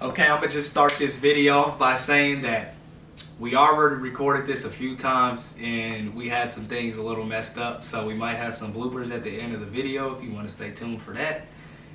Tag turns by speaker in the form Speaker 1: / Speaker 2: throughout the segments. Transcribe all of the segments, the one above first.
Speaker 1: Okay, I'm gonna just start this video off by saying that we already recorded this a few times and we had some things a little messed up, so we might have some bloopers at the end of the video if you want to stay tuned for that.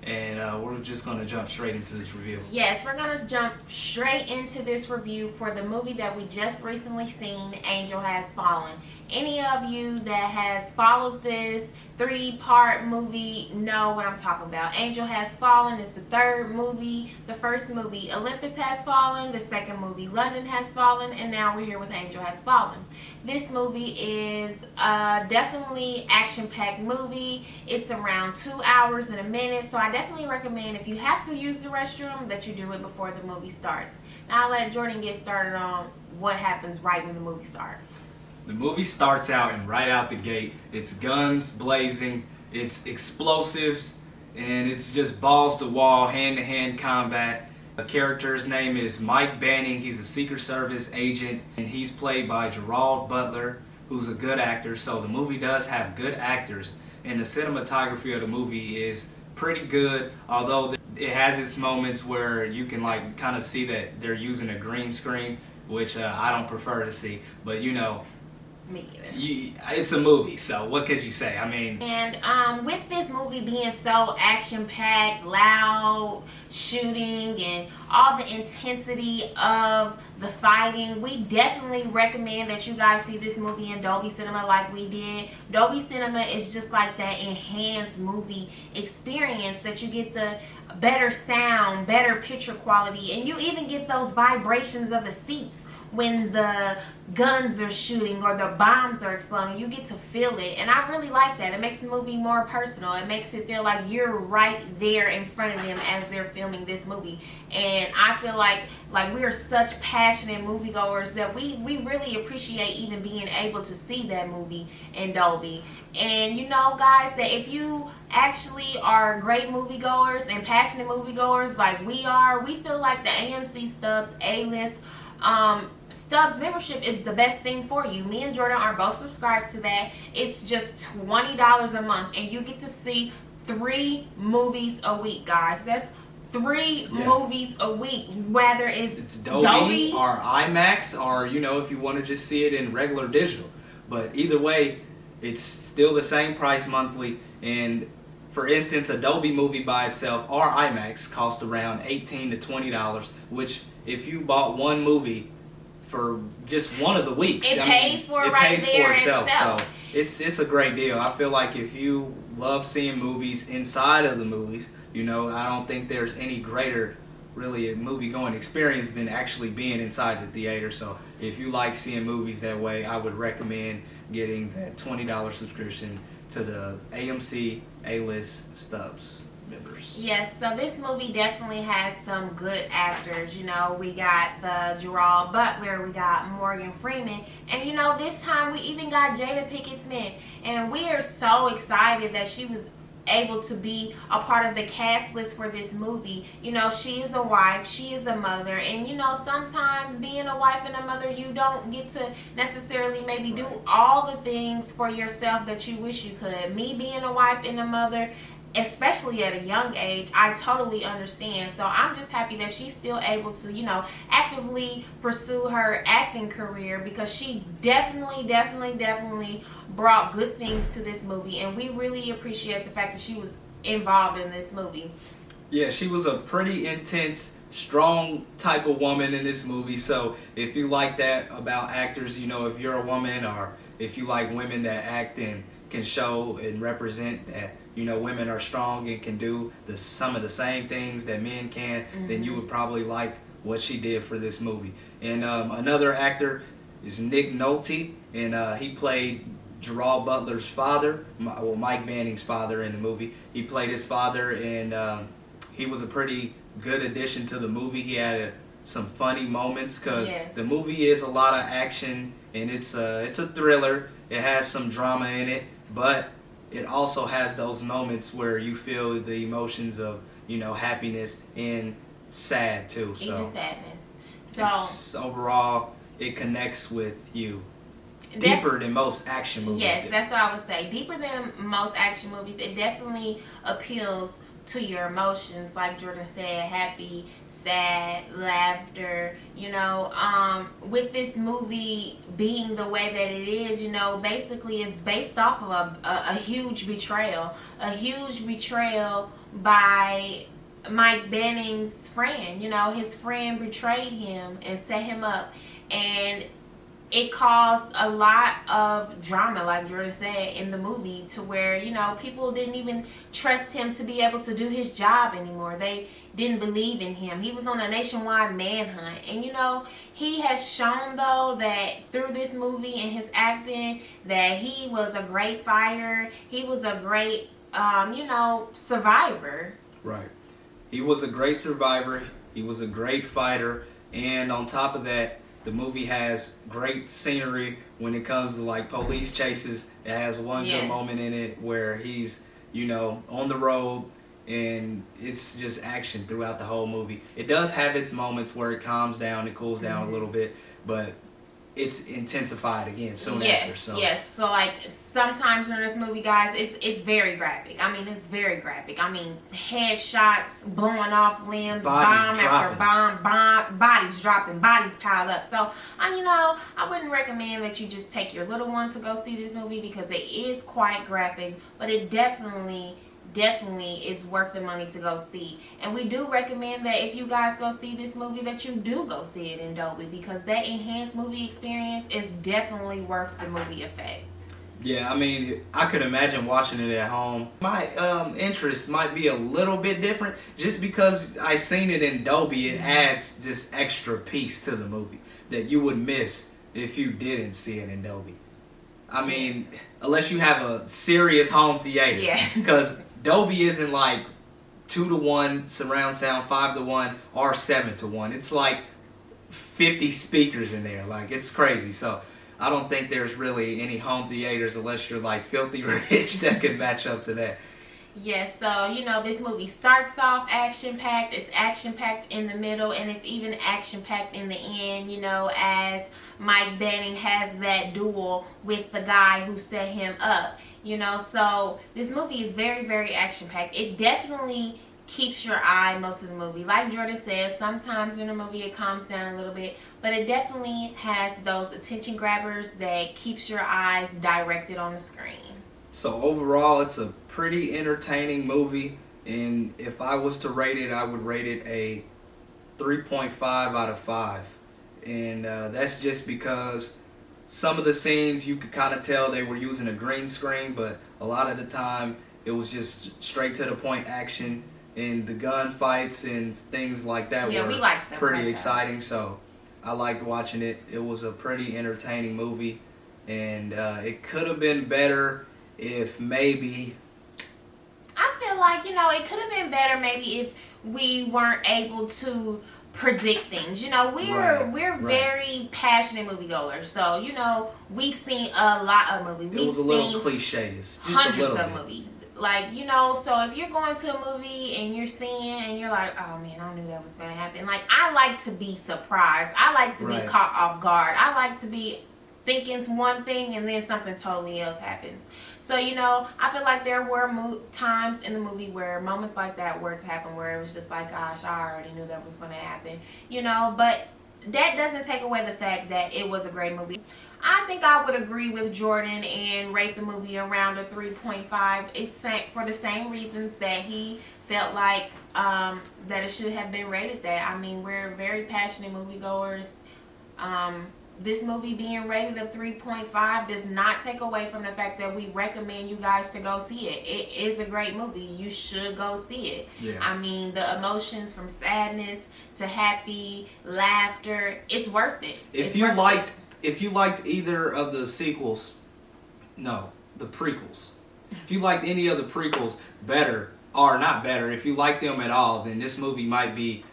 Speaker 1: And we're just going to jump straight into this review.
Speaker 2: Yes, we're going to jump straight into this review for the movie that we just recently seen, Angel Has Fallen. Any of you that has followed this 3-part movie know what I'm talking about. Angel Has Fallen is the third movie. The first movie, Olympus Has Fallen. The second movie, London Has Fallen. And now we're here with Angel Has Fallen. This movie is definitely action-packed movie. It's around 2 hours and a minute, so I definitely recommend if you have to use the restroom that you do it before the movie starts. Now I'll let Jordan get started on what happens right when the movie starts.
Speaker 1: The movie starts out and right out the gate, it's guns blazing, it's explosives, and it's just balls to wall, hand-to-hand combat. The character's name is Mike Banning. He's a Secret Service agent, and he's played by Gerard Butler, who's a good actor. So the movie does have good actors, and the cinematography of the movie is pretty good, although it has its moments where you can like kind of see that they're using a green screen, which I don't prefer to see, but you know,
Speaker 2: me either.
Speaker 1: It's a movie, so what could you say? I mean,
Speaker 2: and with this movie being so action-packed, loud, shooting, and all the intensity of the fighting, we definitely recommend that you guys see this movie in Dolby Cinema like we did. Dolby Cinema is just like that enhanced movie experience that you get the better sound, better picture quality, and you even get those vibrations of the seats when the guns are shooting or the bombs are exploding. You get to feel it, and I really like that. It makes the movie more personal. It makes it feel like you're right there in front of them as they're filming this movie. And I feel like we are such passionate moviegoers that we really appreciate even being able to see that movie in Dolby. And you know, guys, that if you actually are great moviegoers and passionate moviegoers like we are, we feel like the AMC Stubs A-List Stubs membership is the best thing for you. Me and Jordan are both subscribed to that. It's just $20 a month, and you get to see 3 movies a week, guys. That's 3 movies a week, whether it's
Speaker 1: Dolby or IMAX, or you know, if you want to just see it in regular digital. But either way, it's still the same price monthly. And for instance, a Dolby movie by itself or IMAX costs around $18 to $20, which if you bought one movie for just one of the weeks,
Speaker 2: it pays for itself.
Speaker 1: So it's a great deal. I feel like if you love seeing movies inside of the movies, you know, I don't think there's any greater really a movie going experience than actually being inside the theater. So if you like seeing movies that way, I would recommend getting that $20 subscription to the AMC A-List Stubs members.
Speaker 2: Yes, so this movie definitely has some good actors. You know, we got the Gerard Butler, we got Morgan Freeman, and you know, this time we even got Jada Pinkett Smith, and we are so excited that she was able to be a part of the cast list for this movie. You know, she is a wife, she is a mother, and you know, sometimes being a wife and a mother, you don't get to necessarily maybe do all the things for yourself that you wish you could. Me being a wife and a mother, especially at a young age, I totally understand. So I'm just happy that she's still able to, you know, actively pursue her acting career, because she definitely brought good things to this movie, and we really appreciate the fact that she was involved in this movie.
Speaker 1: Yeah, she was a pretty intense, strong type of woman in this movie. So if you like that about actors, you know, if you're a woman, or if you like women that act and can show and represent that, you know, women are strong and can do some of the same things that men can, then you would probably like what she did for this movie. And another actor is Nick Nolte, and he played Gerard Butler's father, Mike Banning's father in the movie. He played his father, and he was a pretty good addition to the movie. He had some funny moments, because the movie is a lot of action, and it's a thriller. It has some drama in it, but it also has those moments where you feel the emotions of, you know, happiness and sad too. So
Speaker 2: even sadness. So
Speaker 1: overall, it connects with you. deeper than most action movies.
Speaker 2: Yes, that's what I would say. Deeper than most action movies. It definitely appeals to your emotions, like Jordan said, happy, sad, laughter. With this movie being the way that it is, basically it's based off of a huge betrayal. A huge betrayal by Mike Banning's friend. His friend betrayed him and set him up, and it caused a lot of drama, like Jordan said, in the movie, to where, people didn't even trust him to be able to do his job anymore. They didn't believe in him. He was on a nationwide manhunt. And, he has shown, though, that through this movie and his acting, that he was a great fighter. He was a great, survivor.
Speaker 1: Right. He was a great survivor. He was a great fighter. And on top of that, the movie has great scenery when it comes to like police chases. It has one good moment in it where he's, on the road, and it's just action throughout the whole movie. It does have its moments where it calms down, it cools down a little bit, but it's intensified again soon after. So.
Speaker 2: Yes. So like sometimes in this movie, guys, it's very graphic. I mean, it's very graphic. I mean, headshots, blowing off limbs, bomb after bomb, bodies dropping, bodies piled up. So I wouldn't recommend that you just take your little one to go see this movie, because it is quite graphic, but it definitely is worth the money to go see. And we do recommend that if you guys go see this movie, that you do go see it in Dolby, because that enhanced movie experience is definitely worth the movie effect.
Speaker 1: Yeah, I mean, I could imagine watching it at home. My interest might be a little bit different. Just because I seen it in Dolby, it adds this extra piece to the movie that you would miss if you didn't see it in Dolby. I mean, unless you have a serious home theater.
Speaker 2: Yeah.
Speaker 1: Because Dolby isn't like 2-to-1 surround sound, 5-to-1, or 7-to-1. It's like 50 speakers in there. Like, it's crazy. So I don't think there's really any home theaters, unless you're like filthy rich, that can match up to that.
Speaker 2: Yes, so this movie starts off action-packed. It's action-packed in the middle, and it's even action-packed in the end, as Mike Banning has that duel with the guy who set him up. So this movie is very, very action-packed. It definitely keeps your eye most of the movie. Like Jordan says, sometimes in the movie it calms down a little bit, but it definitely has those attention grabbers that keeps your eyes directed on the screen.
Speaker 1: So overall, it's a pretty entertaining movie, and if I was to rate it, I would rate it a 3.5 out of 5. And that's just because some of the scenes you could kind of tell they were using a green screen, but a lot of the time it was just straight to the point action, and the gun fights and things like that were pretty exciting. So I liked watching it. It was a pretty entertaining movie, and it could have been better if maybe...
Speaker 2: I feel like, it could have been better maybe if we weren't able to predict things. We're very passionate moviegoers, so we've seen a lot of movies.
Speaker 1: It was a little cliches, just
Speaker 2: hundreds
Speaker 1: a little
Speaker 2: of movies. Like, so if you're going to a movie and you're seeing and you're like, oh man, I knew that was going to happen. Like, I like to be surprised. I like to be caught off guard. I like to be thinking one thing and then something totally else happens. So, I feel like there were times in the movie where moments like that were to happen, where it was just like, gosh, I already knew that was going to happen. But that doesn't take away the fact that it was a great movie. I think I would agree with Jordan and rate the movie around a 3.5. It's for the same reasons that he felt like that it should have been rated that. I mean, we're very passionate moviegoers. This movie being rated a 3.5 does not take away from the fact that we recommend you guys to go see it. It is a great movie. You should go see it.
Speaker 1: Yeah.
Speaker 2: I mean, the emotions from sadness to happy, laughter, it's worth it.
Speaker 1: If you liked either of the sequels, no, the prequels. If you liked any of the prequels better, or not better, if you like them at all, then this movie might be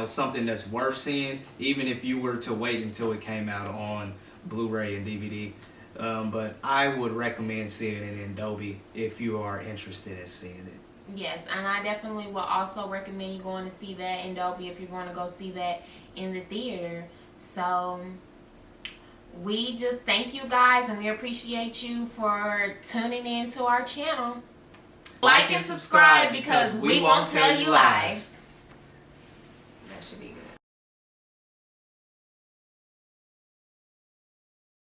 Speaker 1: something that's worth seeing, even if you were to wait until it came out on Blu-ray and DVD. But I would recommend seeing it in Dolby if you are interested in seeing it.
Speaker 2: Yes, and I definitely will also recommend you going to see that in Dolby if you're going to go see that in the theater. So we just thank you guys, and we appreciate you for tuning in to our channel. Like and subscribe because we won't tell you lies. That should be good.